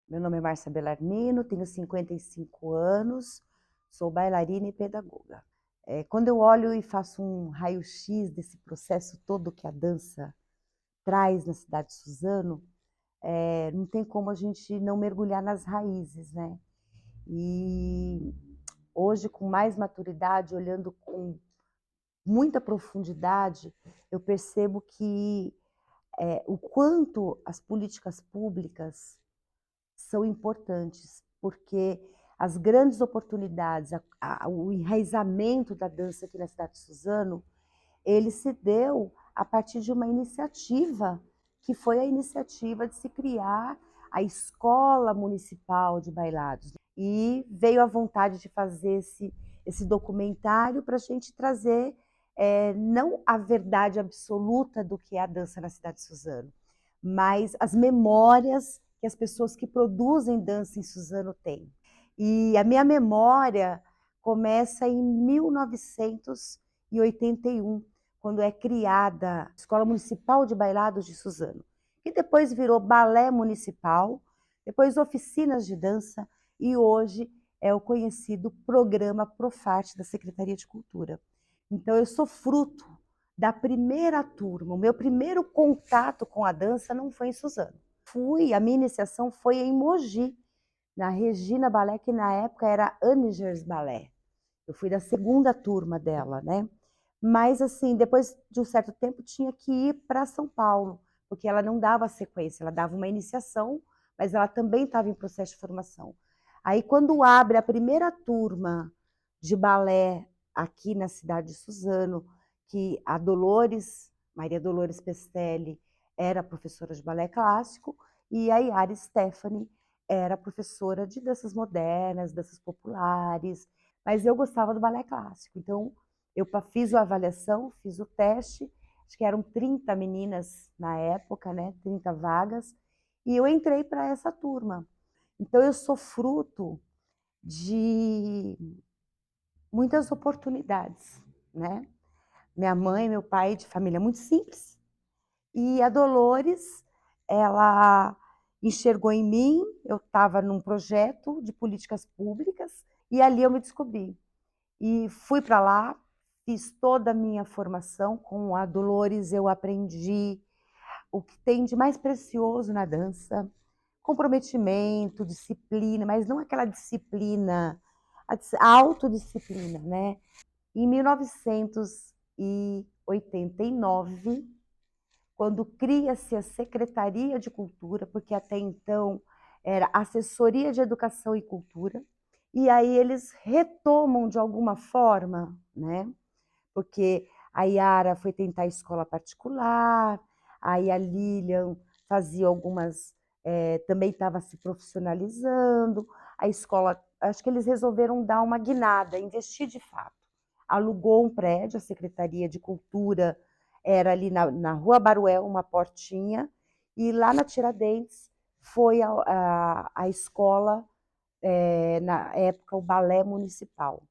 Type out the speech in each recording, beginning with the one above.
Meu nome é Márcia Bellarmino, tenho 55 anos, sou bailarina e pedagoga. Quando eu olho e faço um raio-x desse processo todo que a dança traz na cidade de Suzano, não tem como a gente não mergulhar nas raízes, né? E hoje, com mais maturidade, olhando com muita profundidade, eu percebo que o quanto as políticas públicas são importantes, porque as grandes oportunidades, o enraizamento da dança aqui na cidade de Suzano, ele se deu a partir de uma iniciativa, que foi a iniciativa de se criar a Escola Municipal de Bailados. E veio a vontade de fazer esse documentário para a gente trazer não a verdade absoluta do que é a dança na cidade de Suzano, mas as memórias que as pessoas que produzem dança em Suzano têm. E a minha memória começa em 1981, quando é criada a Escola Municipal de Bailados de Suzano, que depois virou Balé Municipal, depois Oficinas de Dança, e hoje é o conhecido Programa Profarte da Secretaria de Cultura. Então, eu sou fruto da primeira turma. O meu primeiro contato com a dança não foi em Suzano. A minha iniciação foi em Mogi, na Regina Balé, que na época era Anigers Balé. Eu fui da segunda turma dela, né? Mas, assim, depois de um certo tempo, tinha que ir para São Paulo, porque ela não dava sequência, ela dava uma iniciação, mas ela também estava em processo de formação. Aí, quando abre a primeira turma de balé aqui na cidade de Suzano, que a Dolores, Maria Dolores Pestelli, era professora de balé clássico, e a Yara Stephanie era professora de danças modernas, danças populares, mas eu gostava do balé clássico. Então, eu fiz a avaliação, fiz o teste, acho que eram 30 meninas na época, né? 30 vagas, e eu entrei para essa turma. Então, eu sou fruto de muitas oportunidades, né? Minha mãe, meu pai, de família muito simples, e a Dolores, ela enxergou em mim, eu estava num projeto de políticas públicas, e ali eu me descobri. E fui para lá, fiz toda a minha formação com a Dolores, eu aprendi o que tem de mais precioso na dança, comprometimento, disciplina, mas não aquela disciplina, a autodisciplina, né? Em 1989, quando cria-se a Secretaria de Cultura, porque até então era Assessoria de Educação e Cultura, e aí eles retomam de alguma forma, né? Porque a Yara foi tentar escola particular, aí a Lilian fazia algumas, também estava se profissionalizando, a escola, acho que eles resolveram dar uma guinada, investir de fato. Alugou um prédio, a Secretaria de Cultura era ali na Rua Baruel, uma portinha, e lá na Tiradentes foi a escola, na época, o Balé Municipal.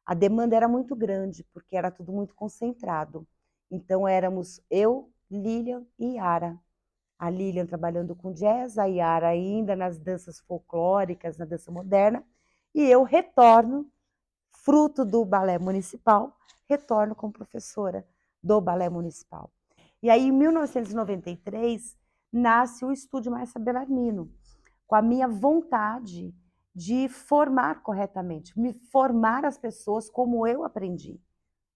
A demanda era muito grande, porque era tudo muito concentrado. Então, éramos eu, Lilian e Yara. A Lilian trabalhando com jazz, a Yara ainda nas danças folclóricas, na dança moderna, e eu retorno, fruto do balé municipal, retorno como professora do balé municipal. E aí, em 1993, nasce o Estúdio Márcia Bellarmino, com a minha vontade de formar corretamente, me formar as pessoas como eu aprendi.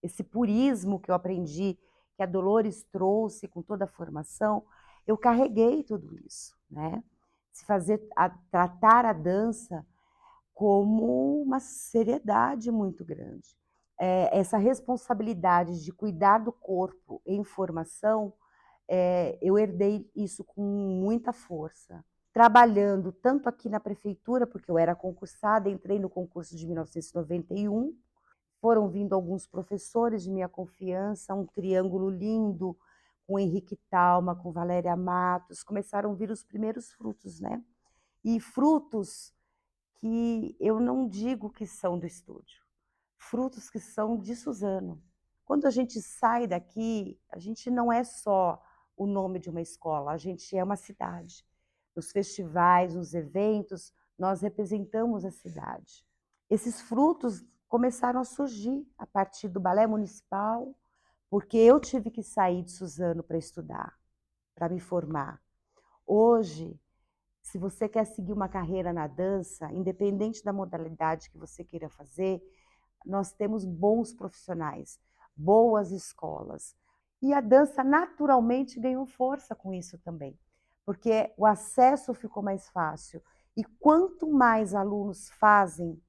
Esse purismo que eu aprendi, que a Dolores trouxe com toda a formação, eu carreguei tudo isso, né? Tratar a dança como uma seriedade muito grande. Essa responsabilidade de cuidar do corpo em formação, eu herdei isso com muita força. Trabalhando tanto aqui na prefeitura, porque eu era concursada, entrei no concurso de 1991, foram vindo alguns professores de minha confiança, um triângulo lindo, com Henrique Talma, com Valéria Matos, começaram a vir os primeiros frutos, né? E frutos que eu não digo que são do estúdio, frutos que são de Suzano. Quando a gente sai daqui, a gente não é só o nome de uma escola, a gente é uma cidade. nos festivais, nos eventos, nós representamos a cidade. Esses frutos começaram a surgir a partir do balé municipal, porque eu tive que sair de Suzano para estudar, para me formar. Hoje, se você quer seguir uma carreira na dança, independente da modalidade que você queira fazer, nós temos bons profissionais, boas escolas. E a dança naturalmente ganhou força com isso também, porque o acesso ficou mais fácil. E quanto mais alunos fazem,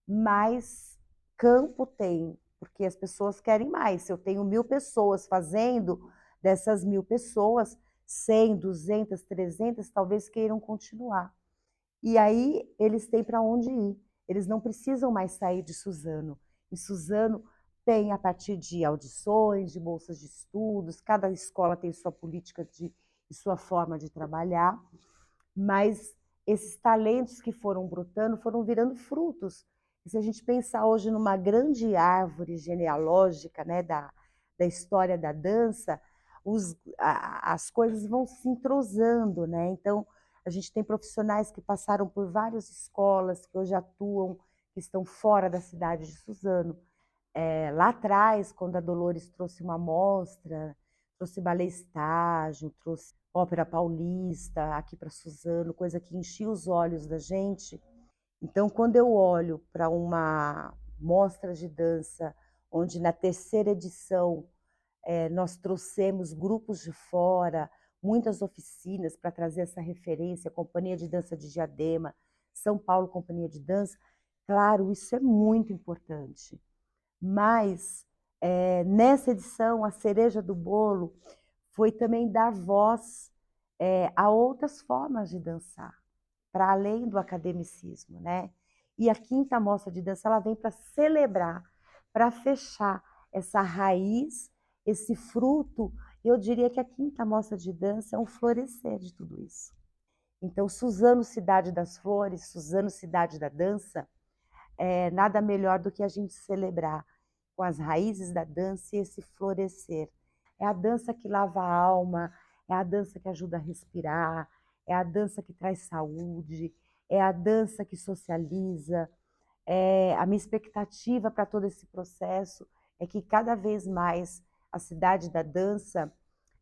mais campo tem, porque as pessoas querem mais. Se eu tenho 1000 pessoas fazendo, dessas 1000 pessoas, 100, 200, 300 talvez queiram continuar. E aí eles têm para onde ir. Eles não precisam mais sair de Suzano. E Suzano tem, a partir de audições, de bolsas de estudos, cada escola tem sua política e sua forma de trabalhar, mas esses talentos que foram brotando foram virando frutos. E se a gente pensar hoje numa grande árvore genealógica, né, da história da dança, as coisas vão se entrosando, né? Então, a gente tem profissionais que passaram por várias escolas, que hoje atuam, que estão fora da cidade de Suzano. Lá atrás, quando a Dolores trouxe uma mostra, trouxe balé estágio, trouxe ópera paulista aqui para Suzano, coisa que enchia os olhos da gente. Então, quando eu olho para uma mostra de dança, onde na terceira edição nós trouxemos grupos de fora, muitas oficinas para trazer essa referência, Companhia de Dança de Diadema, São Paulo Companhia de Dança, claro, isso é muito importante. Mas nessa edição, a cereja do bolo foi também dar voz a outras formas de dançar, para além do academicismo, né? E a quinta mostra de dança ela vem para celebrar, para fechar essa raiz, esse fruto. Eu diria que a quinta mostra de dança é um florescer de tudo isso. Então, Suzano, cidade das flores, Suzano, cidade da dança, nada melhor do que a gente celebrar com as raízes da dança e esse florescer. É a dança que lava a alma, é a dança que ajuda a respirar, é a dança que traz saúde, é a dança que socializa. A minha expectativa para todo esse processo é que cada vez mais a cidade da dança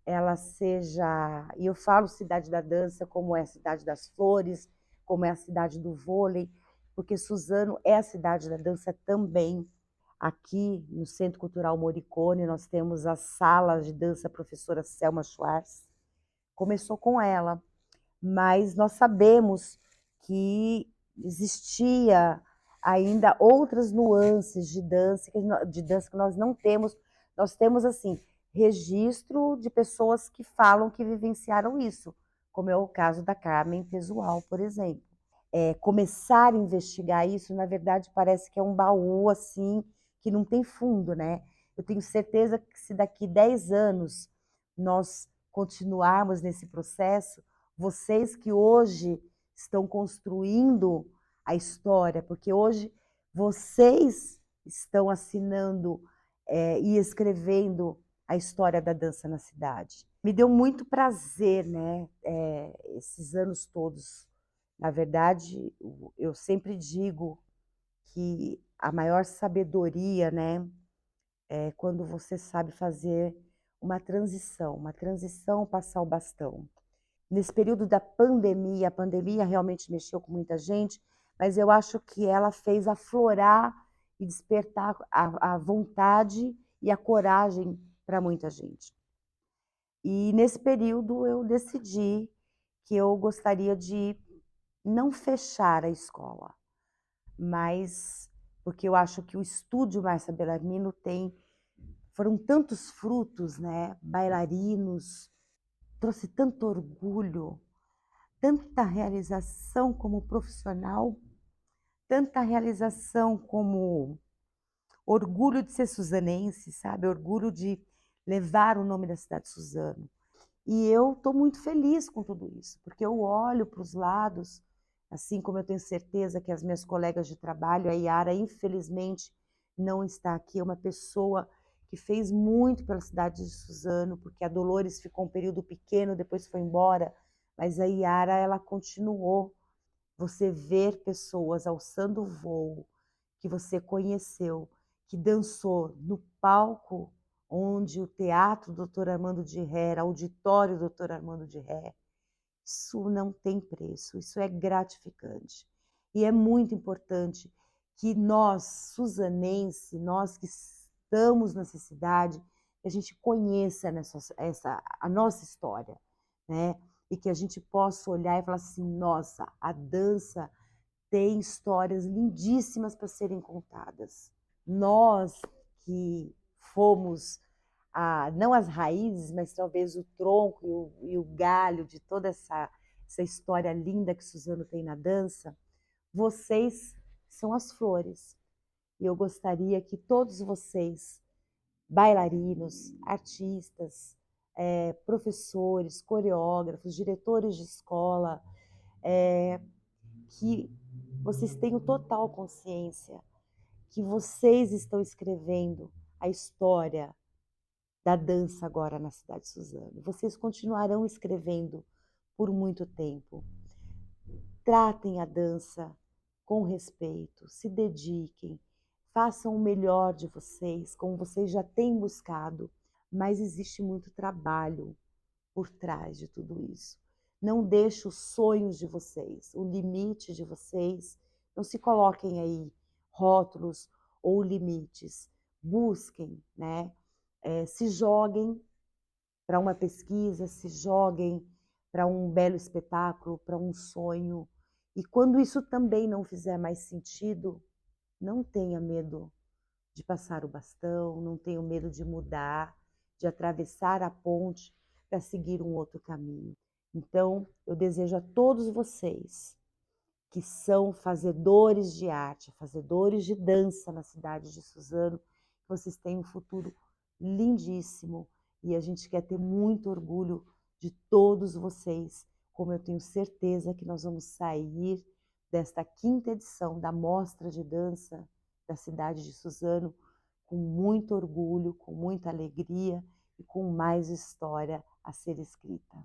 ela seja, e eu falo cidade da dança como é a cidade das flores, como é a cidade do vôlei, porque Suzano é a cidade da dança também. Aqui no Centro Cultural Morricone nós temos a sala de dança professora Selma Schwartz. Começou com ela, mas nós sabemos que existia ainda outras nuances de dança que nós não temos. Nós temos assim registro de pessoas que falam que vivenciaram isso, como é o caso da Carmen Pesual, por exemplo. Começar a investigar isso, na verdade, parece que é um baú assim que não tem fundo, né? Eu tenho certeza que se daqui 10 anos nós continuarmos nesse processo, vocês que hoje estão construindo a história, porque hoje vocês estão assinando e escrevendo a história da dança na cidade. Me deu muito prazer, né, esses anos todos. Na verdade, eu sempre digo que a maior sabedoria, né, é quando você sabe fazer uma transição, passar o bastão. Nesse período da pandemia, a pandemia realmente mexeu com muita gente, mas eu acho que ela fez aflorar e despertar a vontade e a coragem para muita gente. E nesse período eu decidi que eu gostaria de não fechar a escola, mas porque eu acho que o estúdio Márcia Bellarmino foram tantos frutos, né? Bailarinos, trouxe tanto orgulho, tanta realização como profissional, tanta realização como orgulho de ser suzanense, sabe? Orgulho de levar o nome da cidade de Suzano. E eu estou muito feliz com tudo isso, porque eu olho para os lados, assim como eu tenho certeza que as minhas colegas de trabalho, a Yara, infelizmente, não está aqui, é uma pessoa que fez muito pela cidade de Suzano, porque a Dolores ficou um período pequeno, depois foi embora, mas a Yara, ela continuou. Você ver pessoas alçando voo, que você conheceu, que dançou no palco onde o Teatro Doutor Armando de Ré, era Auditório Doutor Armando de Ré, isso não tem preço, isso é gratificante. E é muito importante que nós, suzanense, nós que estamos nessa cidade, a gente conheça a nossa história, né? E que a gente possa olhar e falar assim, nossa, a dança tem histórias lindíssimas para serem contadas. Nós que fomos, não as raízes, mas talvez o tronco e o galho de toda essa história linda que Suzano tem na dança, vocês são as flores. E eu gostaria que todos vocês, bailarinos, artistas, professores, coreógrafos, diretores de escola, que vocês tenham total consciência que vocês estão escrevendo a história da dança agora na cidade de Suzano. Vocês continuarão escrevendo por muito tempo. Tratem a dança com respeito, se dediquem, façam o melhor de vocês, como vocês já têm buscado, mas existe muito trabalho por trás de tudo isso. Não deixe os sonhos de vocês, o limite de vocês, não se coloquem aí rótulos ou limites. Busquem, né? Se joguem para uma pesquisa, se joguem para um belo espetáculo, para um sonho. E quando isso também não fizer mais sentido, não tenha medo de passar o bastão, não tenha medo de mudar, de atravessar a ponte para seguir um outro caminho. Então, eu desejo a todos vocês que são fazedores de arte, fazedores de dança na cidade de Suzano, que vocês tenham um futuro lindíssimo e a gente quer ter muito orgulho de todos vocês, como eu tenho certeza que nós vamos sair desta 5ª edição da Mostra de Dança da cidade de Suzano com muito orgulho, com muita alegria e com mais história a ser escrita.